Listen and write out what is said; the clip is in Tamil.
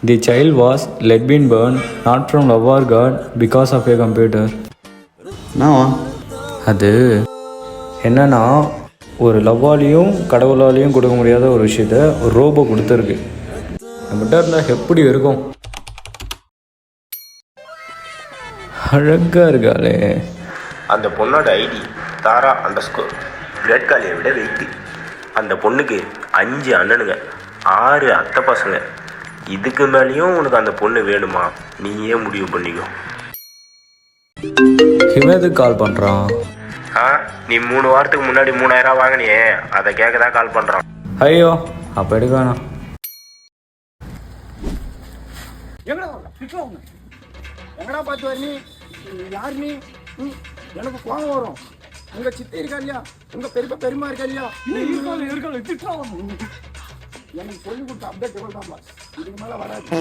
The child was let been burned not from love or God because of a computer. அது என்னன்னா ஒரு லவ்வாலையும் கடவுளாலையும் கொடுக்க முடியாத ஒரு விஷயத்த ஒரு ரோபோ கொடுத்துருக்கு. நம்மகிட்ட இருந்தால் எப்படி இருக்கும்? அழகா இருக்காளே. அந்த பொண்ணோட ஐடி தாரா _ கிரேட் காலியை விட வெயிட்டு. அந்த பொண்ணுக்கு 5 அண்ணனுங்க, 6 அத்தை பசங்க. இதுக்கு மேலேயும் உனக்கு அந்த பொண்ணு வேணுமா? நீயே முடிவு பண்ணிக்கோ. இவன் எதுக்கு கால் பண்ணுறான்? நீ 3 வாரத்துக்கு முன்னாடி 3000 வாங்கினியே, அதை கேட்க தான் கால் பண்ணுறான். ஐயோ அப்போ எடுக்க வேணாம். எங்கடா பார்த்து வர நீ? யார் நீ? எனக்கு கோபம் வரும். உங்க சித்தி இருக்கா இல்லையா? உங்க பெரியமா இருக்கா இல்லையா? எனக்கு சொல்லி கொடுத்த அப்டேட் இதுக்கு மேல வராது.